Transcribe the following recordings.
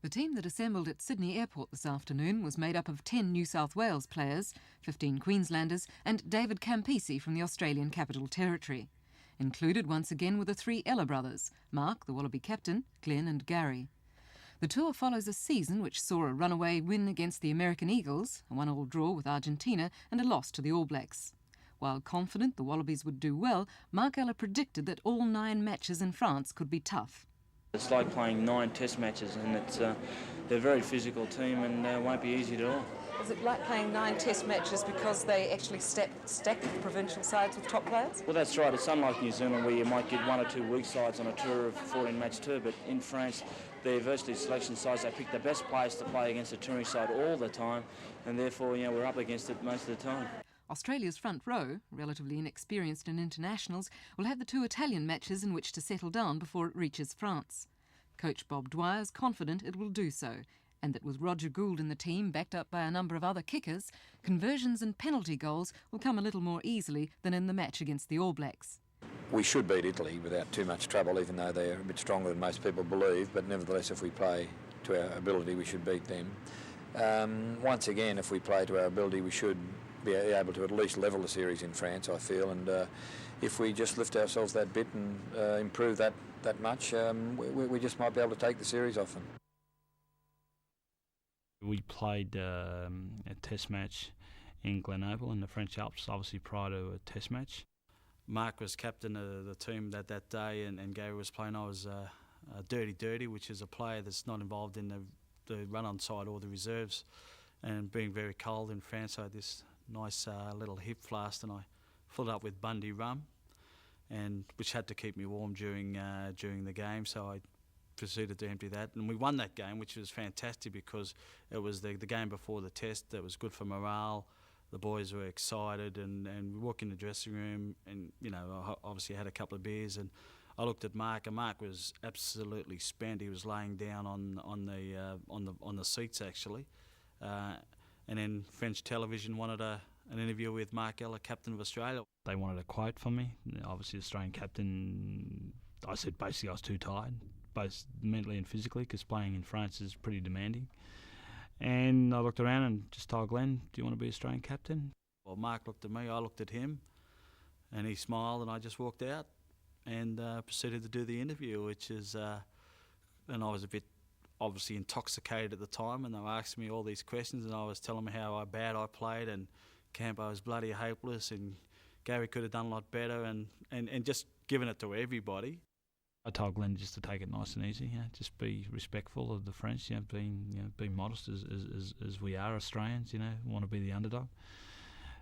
The team that assembled at Sydney Airport this afternoon was made up of 10 New South Wales players, 15 Queenslanders and David Campisi from the Australian Capital Territory. Included once again were the three Ella brothers, Mark, the Wallaby captain, Glen and Gary. The tour follows a season which saw a runaway win against the American Eagles, a 1-1 draw with Argentina and a loss to the All Blacks. While confident the Wallabies would do well, Mark Ella predicted that all 9 matches in France could be tough. It's like playing 9 test matches, and they're a very physical team and won't be easy at all. Is it like playing 9 test matches because they actually stack the provincial sides with top players? Well, that's right. It's unlike New Zealand where you might get 1 or 2 weak sides on a tour of 14-match tour, but in France, they're virtually selection sides. They pick the best players to play against a touring side all the time, and therefore, we're up against it most of the time. Australia's front row, relatively inexperienced in internationals, will have the 2 Italian matches in which to settle down before it reaches France. Coach Bob Dwyer is confident it will do so, and that with Roger Gould in the team backed up by a number of other kickers, conversions and penalty goals will come a little more easily than in the match against the All Blacks. We should beat Italy without too much trouble, even though they're a bit stronger than most people believe, but nevertheless, if we play to our ability, we should beat them. Once again, if we play to our ability, we should be able to at least level the series in France, I feel, and if we just lift ourselves that bit and improve that much, we just might be able to take the series off them. We played a test match in Grenoble in the French Alps, obviously prior to a test match. Mark was captain of the team that day, and Gary was playing. I was dirty, which is a player that's not involved in the run-on side or the reserves. And being very cold in France, I had this nice little hip flask, and I filled it up with Bundy rum, and which had to keep me warm during the game. So I proceeded to empty that, and we won that game, which was fantastic because it was the game before the test. That was good for morale. The boys were excited, and we walked in the dressing room, and I obviously had a couple of beers, and I looked at Mark, and Mark was absolutely spent. He was laying down on the seats actually. And then French television wanted an interview with Mark Ella, captain of Australia. They wanted a quote from me. Obviously, Australian captain, I said basically I was too tired, both mentally and physically, because playing in France is pretty demanding. And I looked around and just told Glenn, do you want to be Australian captain? Well, Mark looked at me, I looked at him, and he smiled, and I just walked out and proceeded to do the interview, and I was a bit obviously intoxicated at the time, and they were asking me all these questions, and I was telling them how bad I played, and Campo was bloody hopeless, and Gary could have done a lot better, and just giving it to everybody. I told Glenn just to take it nice and easy, just be respectful of the French, being modest as we are Australians, want to be the underdog.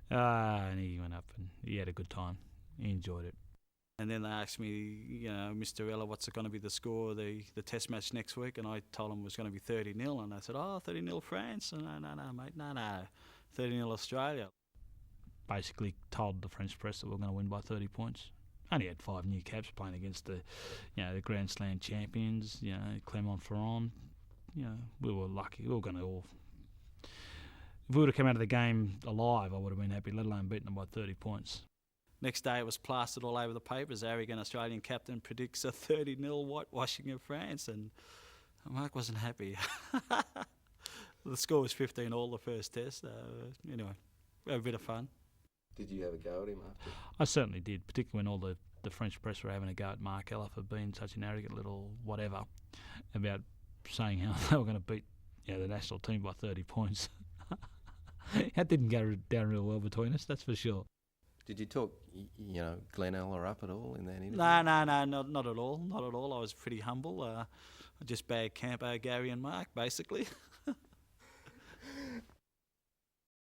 And he went up and he had a good time. He enjoyed it. And then they asked me, Mr. Ella, what's going to be the score of the test match next week? And I told them it was going to be 30-0. And they said, 30-0 France? No, mate, no. 30-0 Australia. Basically told the French press that we were going to win by 30 points. Only had 5 new caps playing against the Grand Slam champions, Clermont-Ferrand. We were lucky. We were going to all... If we would have come out of the game alive, I would have been happy, let alone beaten them by 30 points. Next day it was plastered all over the papers. Arrogant Australian captain predicts a 30-0 whitewashing of France, and Mark wasn't happy. The score was 15-all the first test. Anyway, we had a bit of fun. Did you have a go at him after? I certainly did, particularly when all the French press were having a go at Mark Ella for being such an arrogant little whatever about saying how they were going to beat the national team by 30 points. That didn't go down real well between us, that's for sure. Did you talk, Glen Ella up at all in that interview? No, not at all. Not at all. I was pretty humble. I just bagged Campo, Gary and Mark, basically.